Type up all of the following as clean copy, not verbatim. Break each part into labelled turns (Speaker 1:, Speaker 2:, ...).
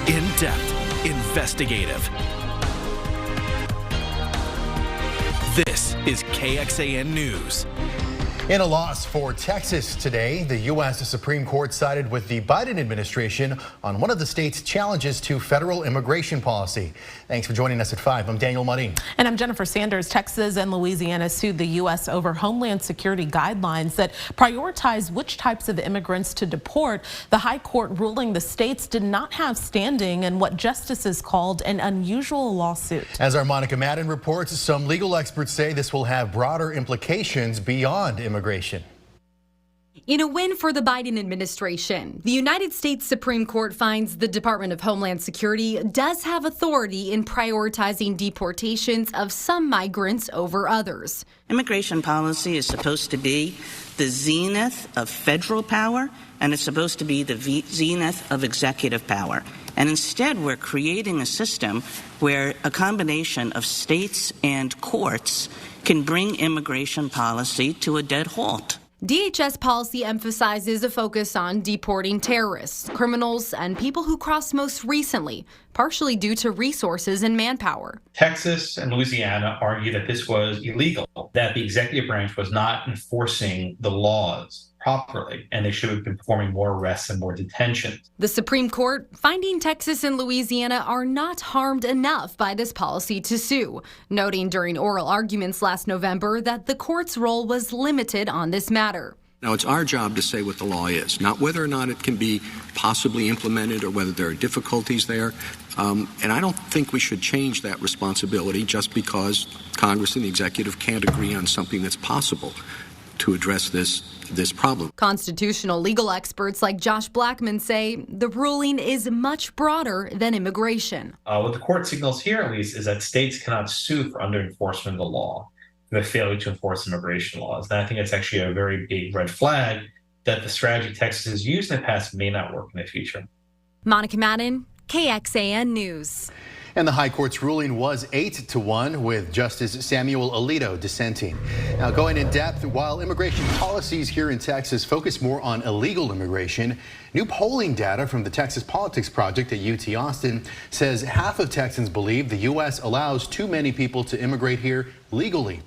Speaker 1: In-depth, investigative. This is KXAN News.
Speaker 2: In a loss for Texas today, the U.S. Supreme Court sided with the Biden administration on one of the state's challenges to federal immigration policy. Thanks for joining us at 5. I'm Daniel Marin.
Speaker 3: And I'm Jennifer Sanders. Texas and Louisiana sued the U.S. over Homeland Security guidelines that prioritize which types of immigrants to deport. The high court ruling the states did not have standing in what justices called an unusual lawsuit.
Speaker 2: As our Monica Madden reports, some legal experts say this will have broader implications beyond immigration.
Speaker 4: In a win for the Biden administration, the United States Supreme Court finds the Department of Homeland Security does have authority in prioritizing deportations of some migrants over others.
Speaker 5: Immigration policy is supposed to be the zenith of federal power, and it's supposed to be the zenith of executive power. And instead, we're creating a system where a combination of states and courts can bring immigration policy to a dead halt.
Speaker 4: DHS policy emphasizes a focus on deporting terrorists, criminals, and people who crossed most recently, partially due to resources and manpower.
Speaker 6: Texas and Louisiana argue that this was illegal, that the executive branch was not enforcing the laws properly, and they should have been performing more arrests and more detentions.
Speaker 4: The Supreme Court finding Texas and Louisiana are not harmed enough by this policy to sue, noting during oral arguments last November that the court's role was limited on this matter.
Speaker 7: Now, it's our job to say what the law is, not whether or not it can be possibly implemented or whether there are difficulties there. And I don't think we should change that responsibility just because Congress and the executive can't agree on something that's possible to address this problem.
Speaker 4: Constitutional legal experts like Josh Blackman say the ruling is much broader than immigration.
Speaker 6: What the court signals here, at least, is that states cannot sue for under-enforcement of the law, for the failure to enforce immigration laws. And I think it's actually a very big red flag that the strategy Texas has used in the past may not work in the future.
Speaker 4: Monica Madden, KXAN News.
Speaker 2: And the high court's ruling was 8-1 with Justice Samuel Alito dissenting. Now going in depth, while immigration policies here in Texas focus more on illegal immigration, new polling data from the Texas Politics Project at UT Austin says half of Texans believe the U.S. allows too many people to immigrate here legally.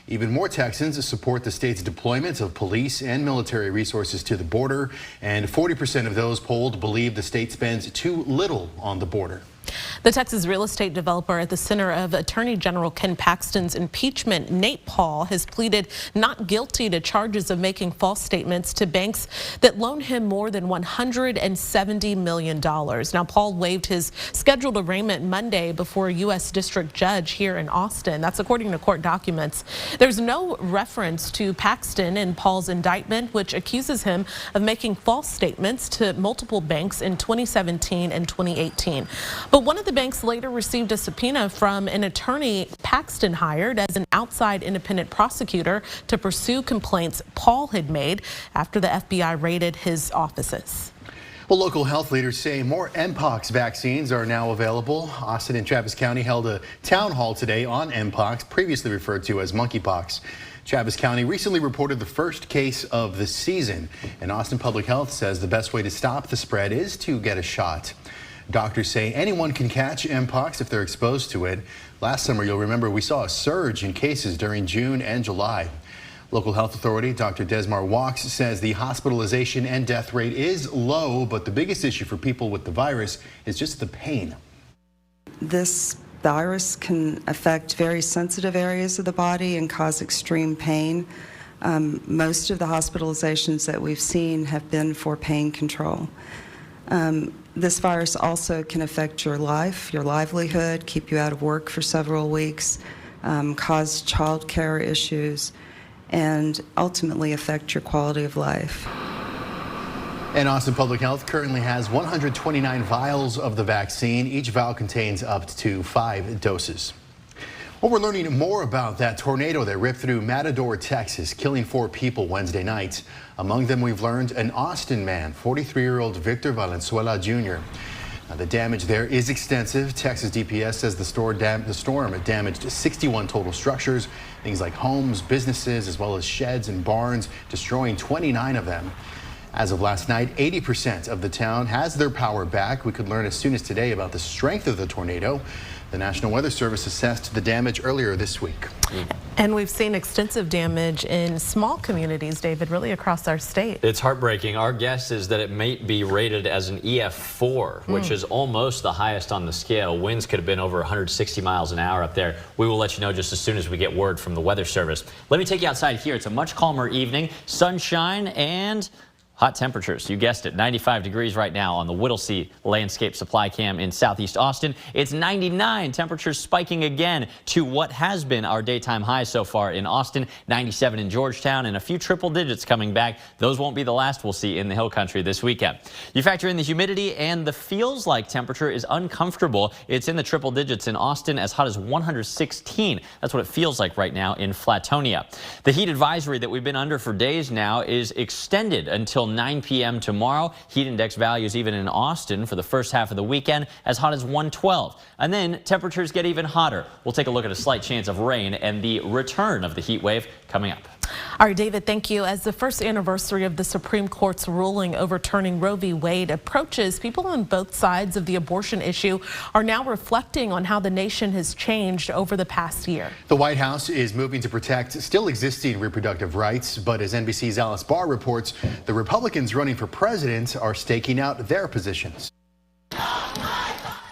Speaker 2: Even more Texans support the state's deployment of police and military resources to the border, and 40% of those polled believe the state spends too little on the border.
Speaker 3: The Texas real estate developer at the center of Attorney General Ken Paxton's impeachment, Nate Paul, has pleaded not guilty to charges of making false statements to banks that loaned him more than $170 million. Now, Paul waived his scheduled arraignment Monday before a U.S. district judge here in Austin. That's according to court documents. There's no reference to Paxton in Paul's indictment, which accuses him of making false statements to multiple banks in 2017 and 2018. But one of the banks later received a subpoena from an attorney Paxton hired as an outside independent prosecutor to pursue complaints Paul had made after the FBI raided his offices.
Speaker 2: Well, local health leaders say more Mpox vaccines are now available. Austin and Travis County held a town hall today on Mpox, previously referred to as monkeypox. Travis County recently reported the first case of the season, and Austin Public Health says the best way to stop the spread is to get a shot. Doctors say anyone can catch Mpox if they're exposed to it. Last summer, you'll remember, we saw a surge in cases during June and July. Local health authority Dr. Desmar Walks says the hospitalization and death rate is low, but the biggest issue for people with the virus is just the pain.
Speaker 8: This virus can affect very sensitive areas of the body and cause extreme pain. Most of the hospitalizations that we've seen have been for pain control. This virus also can affect your life, your livelihood, keep you out of work for several weeks, cause child care issues, and ultimately affect your quality of life.
Speaker 2: And Austin Public Health currently has 129 vials of the vaccine. Each vial contains up to 5 doses. Well, we're learning more about that tornado that ripped through Matador, Texas, killing 4 people Wednesday night. Among them, we've learned an Austin man, 43-year-old Victor Valenzuela Jr. Now, the damage there is extensive. Texas DPS says the storm damaged 61 total structures, things like homes, businesses, as well as sheds and barns, destroying 29 of them. As of last night, 80% of the town has their power back. We could learn as soon as today about the strength of the tornado. The National Weather Service assessed the damage earlier this week.
Speaker 3: And we've seen extensive damage in small communities, David, really across our state.
Speaker 9: It's heartbreaking. Our guess is that it may be rated as an EF4, which is almost the highest on the scale. Winds could have been over 160 miles an hour up there. We will let you know just as soon as we get word from the Weather Service. Let me take you outside here. It's a much calmer evening, sunshine and hot temperatures. You guessed it, 95 degrees right now on the Whittlesey Landscape Supply Cam in southeast Austin. It's 99, temperatures spiking again to what has been our daytime high so far in Austin, 97 in Georgetown, and a few triple digits coming back. Those won't be the last we'll see in the Hill Country this weekend. You factor in the humidity and the feels like temperature is uncomfortable. It's in the triple digits in Austin, as hot as 116. That's what it feels like right now in Flatonia. The heat advisory that we've been under for days now is extended until 9 p.m. tomorrow. Heat index values even in Austin for the first half of the weekend as hot as 112. And then temperatures get even hotter. We'll take a look at a slight chance of rain and the return of the heat wave coming up.
Speaker 3: All right, David, thank you. As the first anniversary of the Supreme Court's ruling overturning Roe v. Wade approaches, people on both sides of the abortion issue are now reflecting on how the nation has changed over the past year.
Speaker 2: The White House is moving to protect still existing reproductive rights, but as NBC's Alice Barr reports, the Republicans running for president are staking out their positions.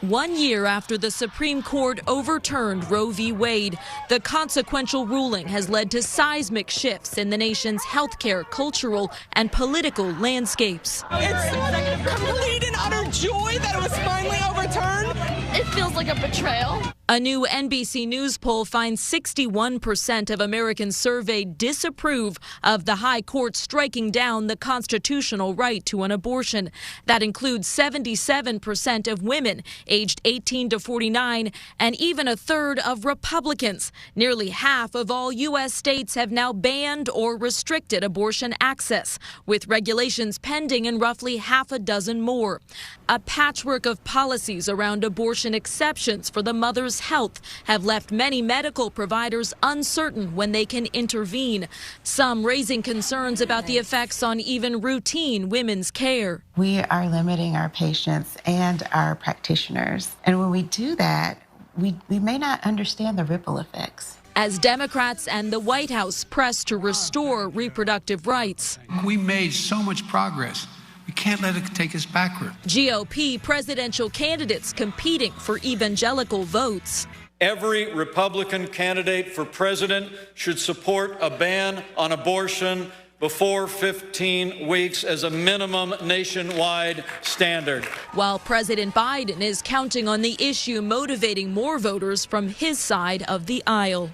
Speaker 10: 1 year after the Supreme Court overturned Roe v. Wade, the consequential ruling has led to seismic shifts in the nation's healthcare, cultural, and political landscapes.
Speaker 11: It's complete and utter joy that it was finally overturned. It feels like a betrayal.
Speaker 10: A new NBC News poll finds 61% of Americans surveyed disapprove of the High Court striking down the constitutional right to an abortion. That includes 77% of women aged 18 to 49 and even a third of Republicans. Nearly half of all U.S. states have now banned or restricted abortion access, with regulations pending in roughly half a dozen more. A patchwork of policies around abortion exceptions for the mother's health have left many medical providers uncertain when they can intervene, some raising concerns about the effects on even routine women's care.
Speaker 12: We are limiting our patients and our practitioners, and when we do that, we may not understand the ripple effects.
Speaker 10: As Democrats and the White House press to restore reproductive rights.
Speaker 13: We made so much progress. We can't let it take us backward.
Speaker 10: GOP presidential candidates competing for evangelical votes.
Speaker 14: Every Republican candidate for president should support a ban on abortion before 15 weeks as a minimum nationwide standard.
Speaker 10: While President Biden is counting on the issue motivating more voters from his side of the aisle.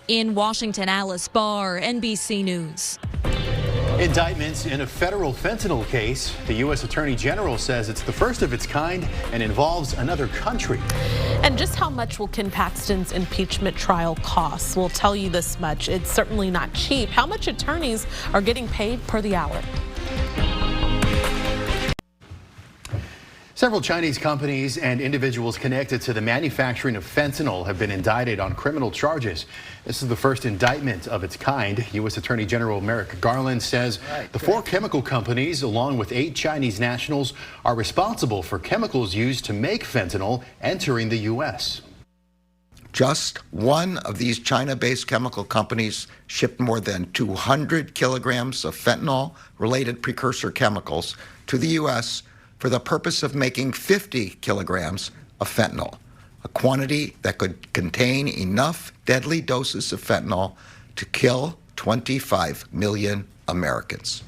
Speaker 10: In Washington, Alice Barr, NBC News.
Speaker 2: Indictments in a federal fentanyl case. The U.S. Attorney General says it's the first of its kind and involves another country.
Speaker 3: And just how much will Ken Paxton's impeachment trial cost? We'll tell you this much. It's certainly not cheap. How much attorneys are getting paid per the hour?
Speaker 2: Several Chinese companies and individuals connected to the manufacturing of fentanyl have been indicted on criminal charges. This is the first indictment of its kind. U.S. Attorney General Merrick Garland says the 4 chemical companies, along with 8 Chinese nationals, are responsible for chemicals used to make fentanyl entering the U.S.
Speaker 15: Just one of these China-based chemical companies shipped more than 200 kilograms of fentanyl-related precursor chemicals to the U.S. for the purpose of making 50 kilograms of fentanyl, a quantity that could contain enough deadly doses of fentanyl to kill 25 million Americans.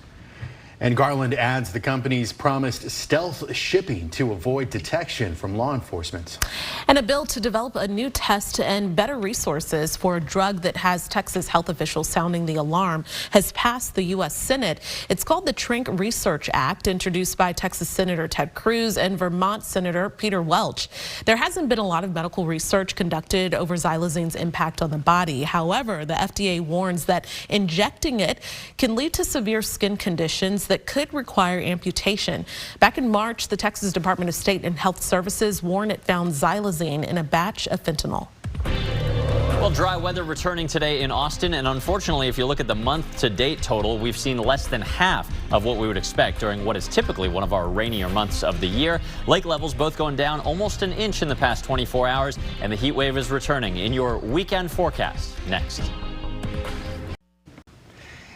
Speaker 2: And Garland adds the companies promised stealth shipping to avoid detection from law enforcement.
Speaker 3: And a bill to develop a new test and better resources for a drug that has Texas health officials sounding the alarm has passed the U.S. Senate. It's called the Trink Research Act, introduced by Texas Senator Ted Cruz and Vermont Senator Peter Welch. There hasn't been a lot of medical research conducted over xylozine's impact on the body. However, the FDA warns that injecting it can lead to severe skin conditions that could require amputation. Back in March, the Texas Department of State and Health Services warned it found xylazine in a batch of fentanyl.
Speaker 9: Well, dry weather returning today in Austin, and unfortunately, if you look at the month-to-date total, we've seen less than half of what we would expect during what is typically one of our rainier months of the year. Lake levels both going down almost an inch in the past 24 hours, and the heat wave is returning. In your weekend forecast, next.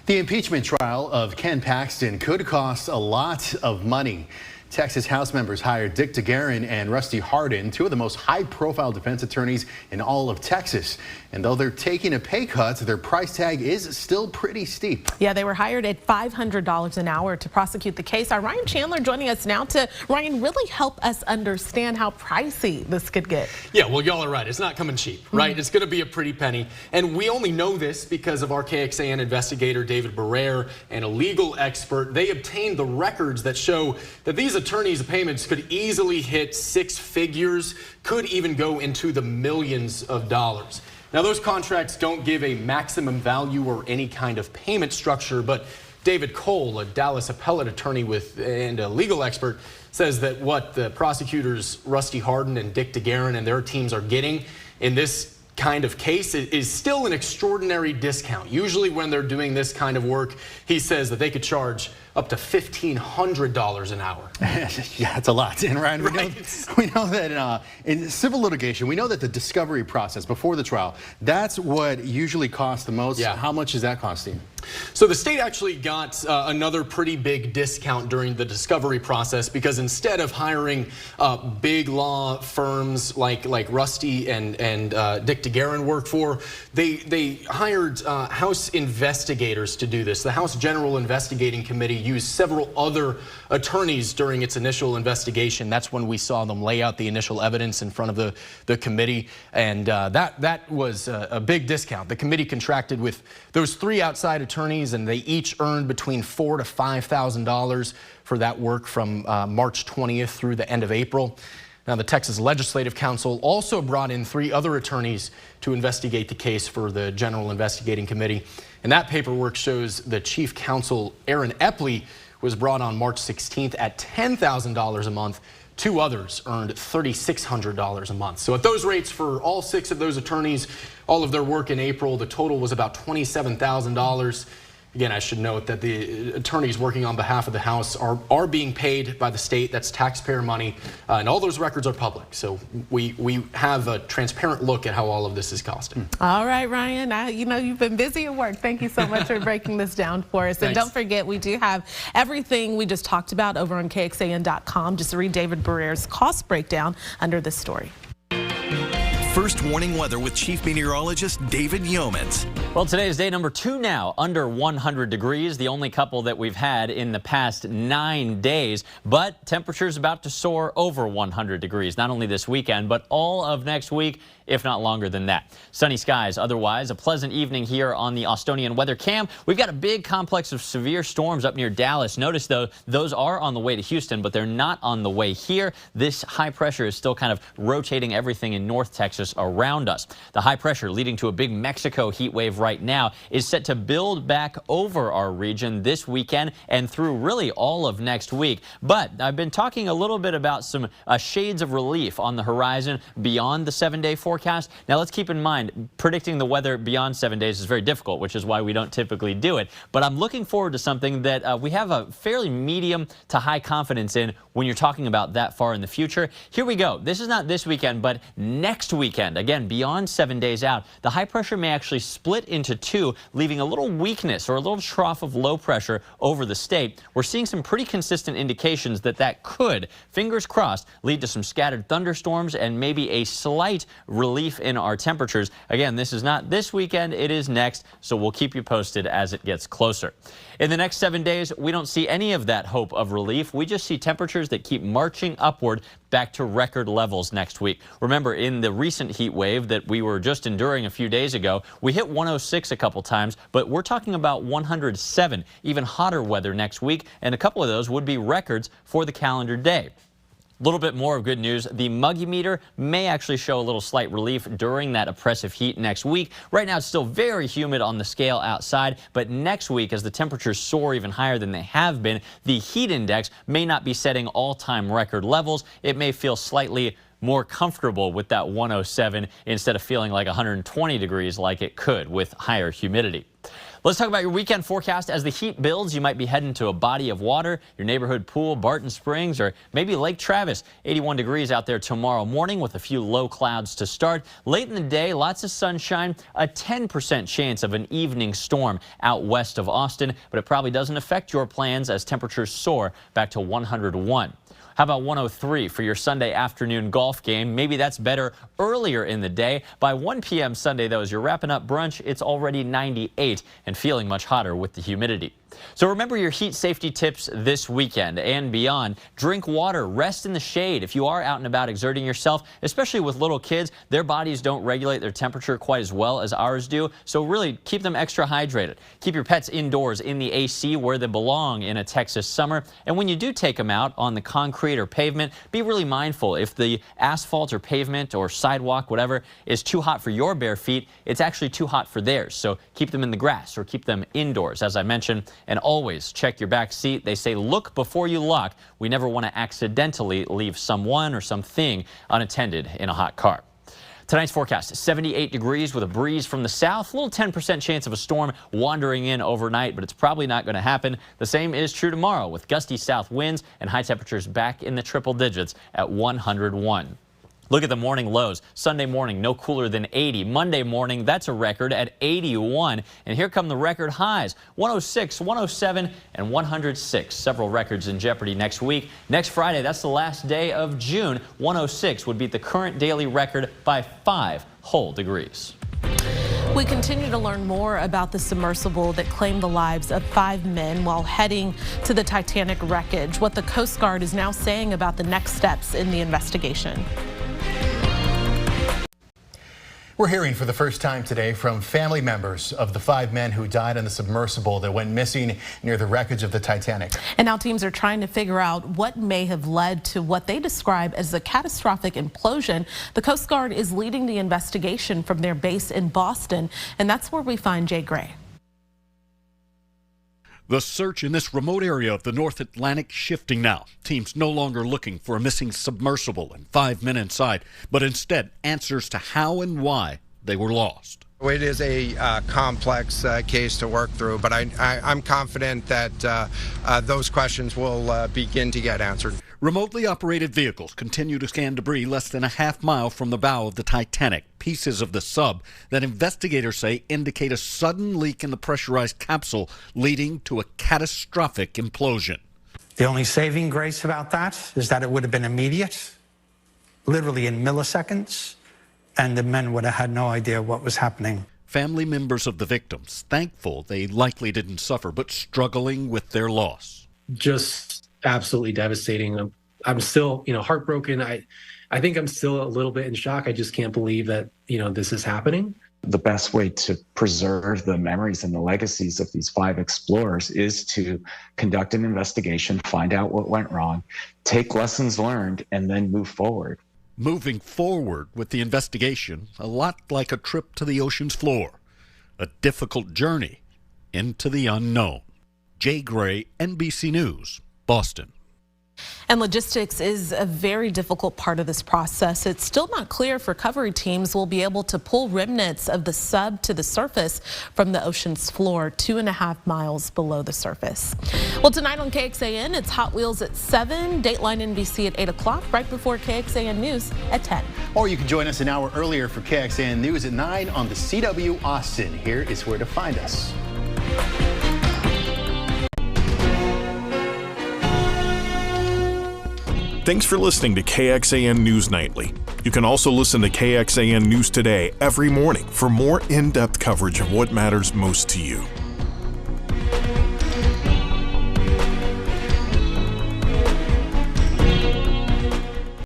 Speaker 2: The impeachment trial of Ken Paxton could cost a lot of money. Texas House members hired Dick DeGuerin and Rusty Hardin, two of the most high-profile defense attorneys in all of Texas. And though they're taking a pay cut, their price tag is still pretty steep.
Speaker 3: Yeah, they were hired at $500 an hour to prosecute the case. Our Ryan Chandler joining us now to, Ryan, really help us understand how pricey this could get.
Speaker 16: Yeah, well, y'all are right. It's not coming cheap, right? It's going to be a pretty penny. And we only know this because of our KXAN investigator, David Barrere, and a legal expert. They obtained the records that show that these attorneys' payments could easily hit six figures, could even go into the millions of dollars. Now, those contracts don't give a maximum value or any kind of payment structure, but David Cole, a Dallas appellate attorney and a legal expert, says that what the prosecutors Rusty Hardin and Dick DeGuerin and their teams are getting in this kind of case is still an extraordinary discount. Usually when they're doing this kind of work, he says that they could charge up to $1,500 an hour.
Speaker 2: Yeah, that's a lot. And Ryan, we know that in civil litigation, we know that the discovery process before the trial, that's what usually costs the most.
Speaker 16: Yeah.
Speaker 2: How much is that costing?
Speaker 16: So the state actually got another pretty big discount during the discovery process because instead of hiring big law firms like Rusty and Dick DeGuerin work for, they hired House investigators to do this. The House General Investigating Committee used several other attorneys during its initial investigation. That's when we saw them lay out the initial evidence in front of the committee, and that was a big discount. The committee contracted with those three outside attorneys, and they each earned between $4,000 to $5,000 for that work from March 20th through the end of April. Now, the Texas Legislative Council also brought in three other attorneys to investigate the case for the General Investigating Committee. And that paperwork shows the chief counsel, Aaron Epley, was brought on March 16th at $10,000 a month. Two others earned $3,600 a month. So at those rates for all six of those attorneys, all of their work in April, the total was about $27,000. Again, I should note that the attorneys working on behalf of the House are being paid by the state. That's taxpayer money, and all those records are public. So we have a transparent look at how all of this is costing.
Speaker 3: All right, Ryan, you know you've been busy at work. Thank you so much for breaking this down for us. And don't forget, we do have everything we just talked about over on KXAN.com. Just read David Barrere's cost breakdown under this story.
Speaker 1: First warning weather with Chief Meteorologist David Yeomans.
Speaker 9: Well, today is day number 2 now, under 100 degrees, the only couple that we've had in the past 9 days. But temperatures about to soar over 100 degrees, not only this weekend, but all of next week, if not longer than that. Sunny skies otherwise. A pleasant evening here on the Austonian weather cam. We've got a big complex of severe storms up near Dallas. Notice, though, those are on the way to Houston, but they're not on the way here. This high pressure is still kind of rotating everything in North Texas around us. The high pressure leading to a big Mexico heat wave right now is set to build back over our region this weekend and through really all of next week. But I've been talking a little bit about some shades of relief on the horizon beyond the 7-day forecast. Now let's keep in mind, predicting the weather beyond 7 days is very difficult, which is why we don't typically do it. But I'm looking forward to something that we have a fairly medium to high confidence in when you're talking about that far in the future. Here we go. This is not this weekend, but next weekend. Again, beyond 7 days out, the high pressure may actually split into two, leaving a little weakness or a little trough of low pressure over the state. We're seeing some pretty consistent indications that could, fingers crossed, lead to some scattered thunderstorms and maybe a slight relief in our temperatures. Again, this is not this weekend, it is next, so we'll keep you posted as it gets closer. In the next 7 days, we don't see any of that hope of relief. We just see temperatures that keep marching upward back to record levels next week. Remember, in the recent heat wave that we were just enduring a few days ago, we hit 106 a couple times, but we're talking about 107, even hotter weather next week, and a couple of those would be records for the calendar day. A little bit more of good news. The muggy meter may actually show a little slight relief during that oppressive heat next week. Right now, it's still very humid on the scale outside, but next week, as the temperatures soar even higher than they have been, the heat index may not be setting all-time record levels. It may feel slightly more comfortable with that 107 instead of feeling like 120 degrees like it could with higher humidity. Let's talk about your weekend forecast. As the heat builds, you might be heading to a body of water, your neighborhood pool, Barton Springs, or maybe Lake Travis. 81 degrees out there tomorrow morning with a few low clouds to start. Late in the day, lots of sunshine, a 10% chance of an evening storm out west of Austin, but it probably doesn't affect your plans as temperatures soar back to 101. How about 103 for your Sunday afternoon golf game? Maybe that's better earlier in the day. By 1 p.m. Sunday, though, as you're wrapping up brunch, it's already 98 and feeling much hotter with the humidity. So remember your heat safety tips this weekend and beyond. Drink water, rest in the shade. If you are out and about exerting yourself, especially with little kids, their bodies don't regulate their temperature quite as well as ours do. So really keep them extra hydrated. Keep your pets indoors in the AC where they belong in a Texas summer. And when you do take them out on the concrete or pavement, be really mindful. If the asphalt or pavement or sidewalk, whatever, is too hot for your bare feet, it's actually too hot for theirs. So keep them in the grass or keep them indoors, as I mentioned. And always check your back seat. They say look before you lock. We never want to accidentally leave someone or something unattended in a hot car. Tonight's forecast, 78 degrees with a breeze from the south. A little 10% chance of a storm wandering in overnight, but it's probably not going to happen. The same is true tomorrow with gusty south winds and high temperatures back in the triple digits at 101. Look at the morning lows. Sunday morning, no cooler than 80. Monday morning, that's a record at 81. And here come the record highs, 106, 107, and 106. Several records in jeopardy next week. Next Friday, that's the last day of June. 106 would beat the current daily record by 5 whole degrees.
Speaker 3: We continue to learn more about the submersible that claimed the lives of 5 men while heading to the Titanic wreckage. What the Coast Guard is now saying about the next steps in the investigation.
Speaker 2: We're hearing for the first time today from family members of the 5 men who died on the submersible that went missing near the wreckage of the Titanic.
Speaker 3: And now teams are trying to figure out what may have led to what they describe as a catastrophic implosion. The Coast Guard is leading the investigation from their base in Boston, and that's where we find Jay Gray.
Speaker 17: The search in this remote area of the North Atlantic shifting now. Teams no longer looking for a missing submersible and 5 men inside, but instead answers to how and why they were lost.
Speaker 18: It is a complex case to work through, but I'm confident that those questions will begin to get answered.
Speaker 17: Remotely operated vehicles continue to scan debris less than a half-mile from the bow of the Titanic. Pieces of the sub that investigators say indicate a sudden leak in the pressurized capsule, leading to a catastrophic implosion.
Speaker 19: The only saving grace about that is that it would have been immediate, literally in milliseconds, and the men would have had no idea what was happening.
Speaker 17: Family members of the victims thankful they likely didn't suffer, but struggling with their loss.
Speaker 20: Just absolutely devastating. I'm still, heartbroken. I think I'm still a little bit in shock. I just can't believe that, this is happening.
Speaker 21: The best way to preserve the memories and the legacies of these 5 explorers is to conduct an investigation, find out what went wrong, take lessons learned, and then move forward.
Speaker 17: Moving forward with the investigation, a lot like a trip to the ocean's floor, a difficult journey into the unknown. Jay Gray, NBC News, Boston.
Speaker 3: And logistics is a very difficult part of this process. It's still not clear if recovery teams will be able to pull remnants of the sub to the surface from the ocean's floor, 2.5 miles below the surface. Well, tonight on KXAN, it's Hot Wheels at 7, Dateline NBC at 8 o'clock, right before KXAN News at 10.
Speaker 2: Or you can join us an hour earlier for KXAN News at 9 on the CW Austin. Here is where to find us.
Speaker 22: Thanks for listening to KXAN News Nightly. You can also listen to KXAN News Today every morning for more in-depth coverage of what matters most to you.